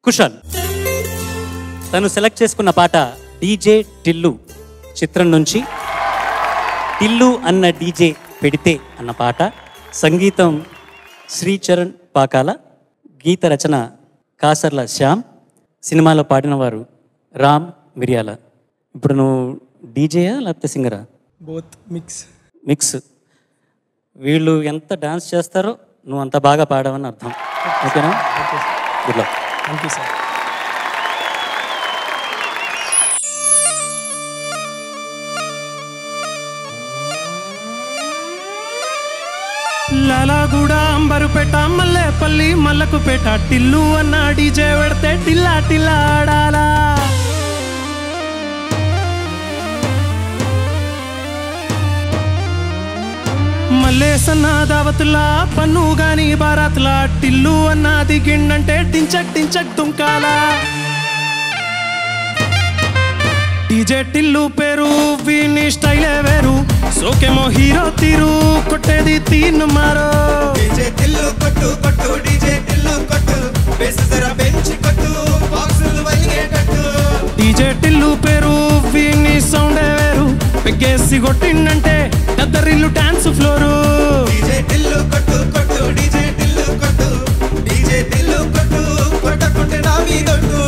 కుషల్. తను సెలెక్ట్ చేసుకున్న పాట డీజే టిల్లు చిత్రం నుంచి టిల్లు అన్న డీజే పెడితే అన్న పాట. సంగీతం శ్రీచరణ్ పాకాల, గీత రచన కాసర్ల శ్యామ్, సినిమాలో పాడిన వారు రామ్ మిరియాల. ఇప్పుడు నువ్వు డీజేయా లేకపోతే సింగరా? Both mix. వీళ్ళు ఎంత డాన్స్ చేస్తారో నువ్వు అంత బాగా పాడావని అర్థం. ఓకేనా? Good luck. Thank you sir. Lalaguda Amberpet Mallepally Malakpet Tillu అన్న డీజే పెడితే టిల్లా టిల్లా ఆడాలా. మల్లేసన్న దావతులా పన్ను గాని బారాతులా టిల్లు అన్న దిగిండంటే టించక్ టించక్ దుంకాలా. డీజే టిల్లు పేరు వీని స్టైలే వేరు, సోకేమో హీరో తీరు కొట్టేది తీను మారో. డీజే టిల్లు కొట్టు కొట్టు డీజే టిల్లు కొట్టు బేస్ జరా బెంచి కొట్టు బాక్సులు వలిగేటట్టు. డీజే టిల్లు పేరు వీని సౌండే వేరు, పెగ్గేసి కొట్టిండంటే దద్దరిల్లు డాన్స్ ఫ్లోరు. డీజే టిల్లు కొట్టు కొట్టు డీజే టిల్లు కొట్టు డీజే టిల్లు కొట్టు కొట్టకుంటే నా మీదొట్టు.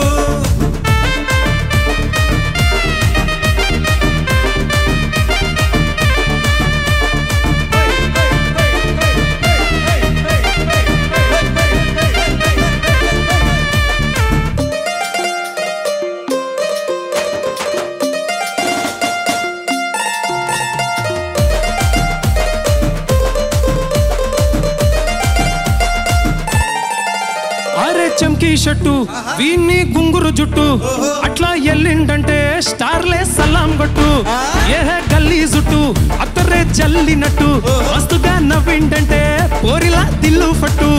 చమ్కీ షట్టు వీన్ని గుంగురు జుట్టు, అట్లా ఎల్లిండంటే స్టార్లే సలాం కొట్టు. ఏ గల్లీ జుట్టు అత్తరే జల్లినట్టు, మస్తుగా నవ్విండంటే పోరిలా దిల్లు ఫట్టు.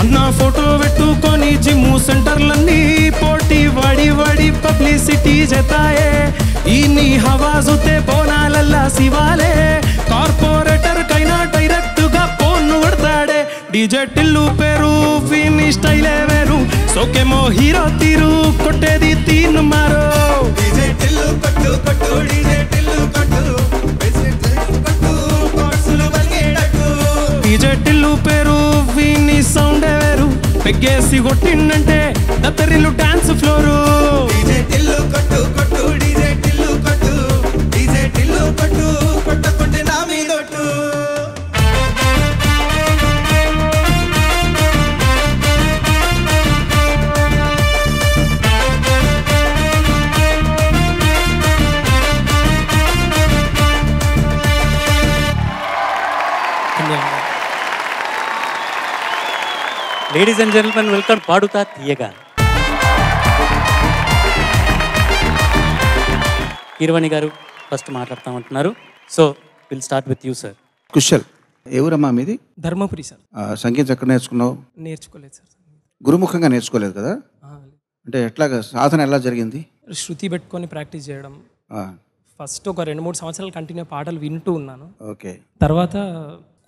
అన్న ఫోటో పెట్టుకొని జిమ్ము సెంటర్లన్నీ పోటీ వడి వడి పబ్లిసిటీ చేతాయే. ఈ నీ హవా జుతే బోనాలల్లా శివాలే, కార్పొరేటర్ కైనా డైరెక్ట్ గా పోన్ను కొడతాడే. డీజే టిల్లు పేరు వీని స్టైలే వేరు, సోకేమో హీరో తీరు కొట్టేది తీను మారో. డీజే టిల్లు కొట్టు కొట్టు డీజే టిల్లు కొట్టు బేస్ కొట్టు బాక్సులు వలిగేటట్టు. డీజే టిల్లు పేరు వీని సౌండే వేరు, పెగ్గేసి కొట్టిండంటే దద్దరిల్లు డాన్స్ ఫ్లోరు. డీజే టిల్లు కొట్టు కొట్టు డీజే టిల్లు కొట్టు డీజే టిల్లు కొట్టు కొట్టకుంటే నా మీదొట్టు. Ladies and gentlemen, welcome Padutha Theeyaga. Keeravani garu first మాట్లాడతామంటున్నారు. So will start with you sir. Kushal, ఎవరమ్మా మీది? ధర్మపురి సార్. సంగీతం ఎక్కడ నేర్చుకున్నావు? నేర్చుకోలేదు సార్. గురుముఖంగా నేర్చుకోలేదు కదా? అంటే ఎట్లాగా సాధన ఎలా జరిగింది? శృతి పెట్టుకొని ప్రాక్టీస్ చేయడం. ఫస్ట్ ఒక 2-3 సంవత్సరాలు కంటిన్యూ పాటలు వింటూ ఉన్నాను. ఓకే. తర్వాత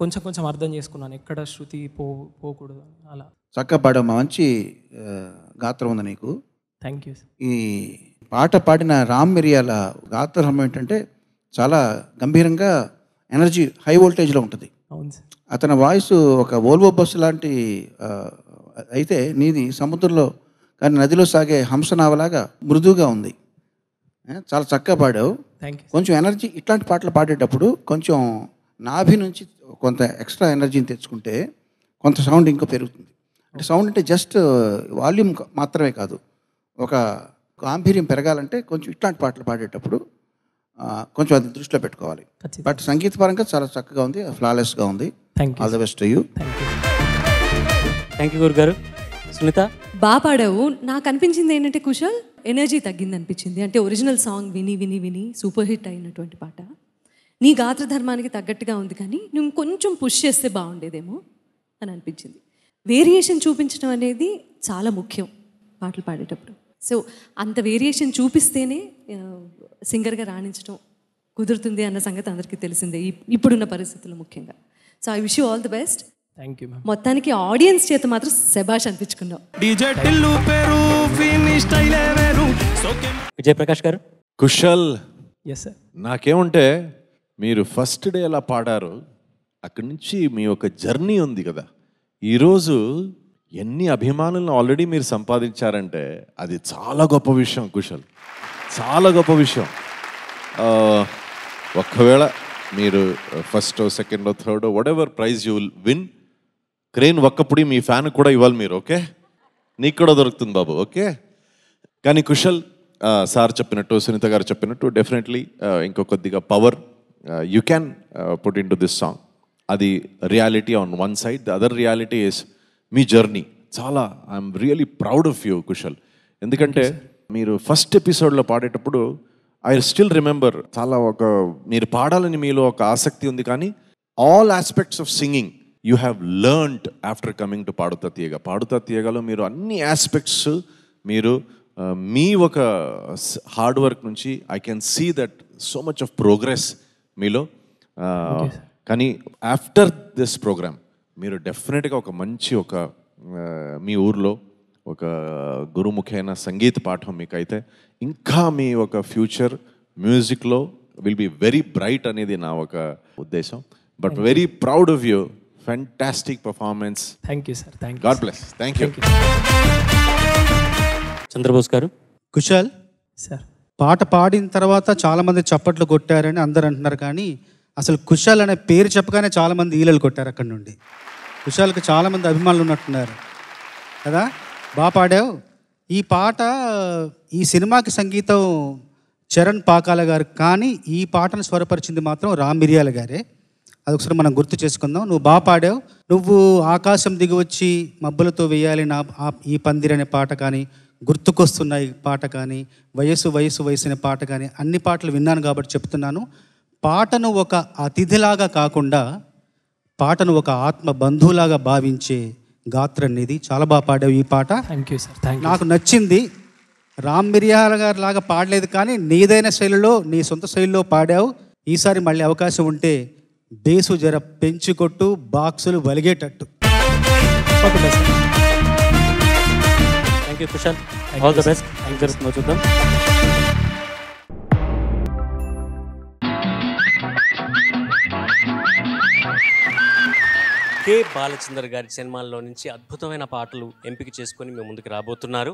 కొంచెం కొంచెం అర్థం చేసుకున్నాను ఎక్కడ శృతి పోకూడదు అలా. చక్కగా పాడమ్మా, మంచి గాత్రం ఉంది నీకు. Thank you. ఈ పాట పాడిన రామ్ మిరియాల గాత్రం ఏంటంటే చాలా గంభీరంగా ఎనర్జీ హై వోల్టేజ్లో ఉంటుంది. అవును సార్. అతని వాయిస్ ఒక వోల్వో బస్సు లాంటి అయితే, నీది సముద్రంలో కానీ నదిలో సాగే హంసనావలాగా మృదువుగా ఉంది. చాలా చక్కగా పాడావు. Thank you. కొంచెం ఎనర్జీ ఇట్లాంటి పాటలు పాడేటప్పుడు కొంచెం నాభి నుంచి కొంత ఎక్స్ట్రా ఎనర్జీని తెచ్చుకుంటే కొంత సౌండ్ ఇంకా పెరుగుతుంది. అంటే సౌండ్ అంటే జస్ట్ వాల్యూమ్ మాత్రమే కాదు, ఒక గాంభీర్యం పెరగాలంటే కొంచెం ఇట్లాంటి పాటలు పాడేటప్పుడు కొంచెం అది దృష్టిలో పెట్టుకోవాలి. బట్ సంగీత పరంగా చాలా చక్కగా ఉంది, ఫ్లాలెస్గా ఉంది. All the best to you. Thank you Guru garu. Sunitha, బాగా పాడావు. నాకు అనిపించింది ఏంటంటే కుశల్, ఎనర్జీ తగ్గింది అనిపించింది. అంటే ఒరిజినల్ సాంగ్ విని విని విని సూపర్ హిట్ అయినటువంటి పాట నీ గాత్ర ధర్మానికి తగ్గట్టుగా ఉంది, కానీ నువ్వు కొంచెం పుష్ చేస్తే బాగుండేదేమో అని అనిపించింది. వేరియేషన్ చూపించడం అనేది చాలా ముఖ్యం పాటలు పాడేటప్పుడు. సో అంత వేరియేషన్ చూపిస్తేనే సింగర్గా రాణించడం కుదురుతుంది అన్న సంగతి అందరికీ తెలిసిందే ఇప్పుడున్న పరిస్థితుల్లో ముఖ్యంగా. So I wish you all the best. Thank you ma'am. మొత్తానికి ఆడియన్స్ చేత మాత్రం శభాష్ అనిపించుకున్నావు. డీజే టిల్లు పేరు వీని స్టైలే వేరు. విజయప్రకాష్ గారు. Kushal, yes sir. నాకేమంటే మీరు ఫస్ట్ డే ఎలా పాడారు, అక్కడి నుంచి మీ యొక్క జర్నీ ఉంది కదా, ఈరోజు ఎన్ని అభిమానులను ఆల్రెడీ మీరు సంపాదించారంటే అది చాలా గొప్ప విషయం కుశల్, చాలా గొప్ప విషయం. ఒక్కవేళ మీరు first second third whatever prize you will win, క్రేన్ ఒక్కప్పుడు మీ ఫ్యాన్ కూడా ఇవ్వాలి మీరు. ఓకే, నీకు కూడా దొరుకుతుంది బాబు. ఓకే, కానీ కుశల్ సార్ చెప్పినట్టు, సునీత గారు చెప్పినట్టు డెఫినెట్లీ ఇంకో కొద్దిగా power you can put into this song. అది reality on one side, the other reality is me journey. చాలా I'm really proud of you Kushal. ఎందుకంటే మీరు ఫస్ట్ ఎపిసోడ్లో పాడేటప్పుడు ఐ స్టిల్ రిమెంబర్, చాలా మీరు పాడాలని మీలో ఒక ఆసక్తి ఉంది, కానీ all aspects of singing you have learned after coming to Padutha Theeyaga. Padutha తీయగాలో మీరు అన్ని ఆస్పెక్ట్స్ మీరు మీ ఒక హార్డ్ వర్క్ నుంచి I can see that so much of progress మీలో. కానీ ఆఫ్టర్ దిస్ ప్రోగ్రామ్ మీరు డెఫినెట్గా ఒక మంచి మీ ఊర్లో ఒక గురుముఖైన సంగీత పాఠం మీకైతే ఇంకా మీ ఒక ఫ్యూచర్ మ్యూజిక్లో విల్ బి వెరీ బ్రైట్ అనేది నా ఒక ఉద్దేశం. But very proud of you, fantastic performance. Thank you sir. Thank you. God bless. Thank you. Chandrabose గారు. కుశల్ సార్, పాట పాడిన తర్వాత చాలామంది చప్పట్లు కొట్టారని అందరు అంటున్నారు, కానీ అసలు కుశల్ అనే పేరు చెప్పగానే చాలామంది ఈలలు కొట్టారు అక్కడి నుండి. కుశల్కి చాలామంది అభిమానులు ఉన్నట్టున్నారు కదా, బాగా పాడావు. ఈ పాట, ఈ సినిమాకి సంగీతం చరణ్ పాకాల గారు, కానీ ఈ పాటను స్వరపరిచింది మాత్రం రామ్ మిరియాల గారే. అదొకసారి మనం గుర్తు చేసుకుందాం. నువ్వు బాగా పాడావు. నువ్వు ఆకాశం దిగి వచ్చి మబ్బులతో వేయాలి నా ఈ పందిరి అనే పాట కానీ, గుర్తుకొస్తున్నాయి పాట కానీ, వయసు వయసు వయసు అనే పాట కానీ, అన్ని పాటలు విన్నాను కాబట్టి చెప్తున్నాను. పాటను ఒక అతిథిలాగా కాకుండా పాటను ఒక ఆత్మ బంధువులాగా భావించే గాత్రం అనేది. చాలా బాగా పాడావు ఈ పాట. Thank you sir. Thank you. నాకు నచ్చింది. రామ్ మిరియాల గారి లాగా పాడలేదు, కానీ నీదైన శైలిలో, నీ సొంత శైలిలో పాడావు. ఈసారి మళ్ళీ అవకాశం ఉంటే బేసు జర పెంచుకొట్టు, బాక్సులు వలిగేటట్టు. Thank you Kushal. All the best. ఏం జరుగుతుందో చూద్దాం. కె బాలచందర్ గారి సినిమాల్లో నుంచి అద్భుతమైన పాటలు ఎంపిక చేసుకొని మేము ముందుకు రాబోతున్నారు.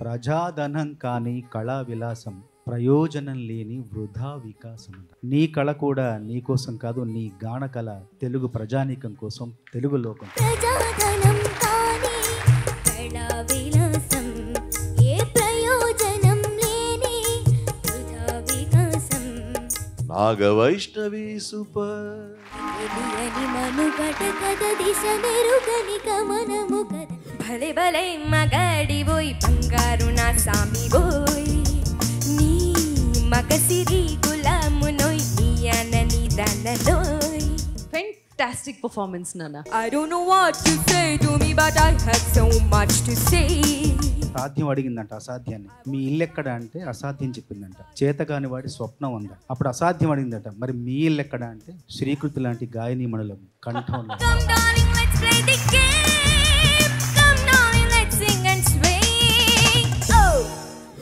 ప్రజాధనం కానీ కళా విలాసం, ప్రయోజనం లేని వృధా వికాసం. నీ కళ కూడా నీ కోసం కాదు, నీ గాన కళ తెలుగు ప్రజానీకం కోసం, తెలుగు లోకం. నాగవైష్ణవి సూపర్. భలే భలే మగాడి పోయి బంగారు నా సామి పోయి, నీ మగసిరి గులాము నోయ్, నీ అనని దనలోయ్. Fantastic performance, Nana. I don't know what to say to me, but I have so much to say. సాధ్యం అడిగిందంట అసాధ్యాన్ని. మీ ఇల్లు ఎక్కడ అంటే అసాధ్యం చెప్పిందంట. చేతగాని వాడి స్వప్నం ఉంద. అప్పుడు అసాధ్యం అడిగిందట, మరి మీ ఇల్లు ఎక్కడ అంటే శ్రీకృతి లాంటి గాయని మణుల కంఠంలో. Come darling, let's play the game.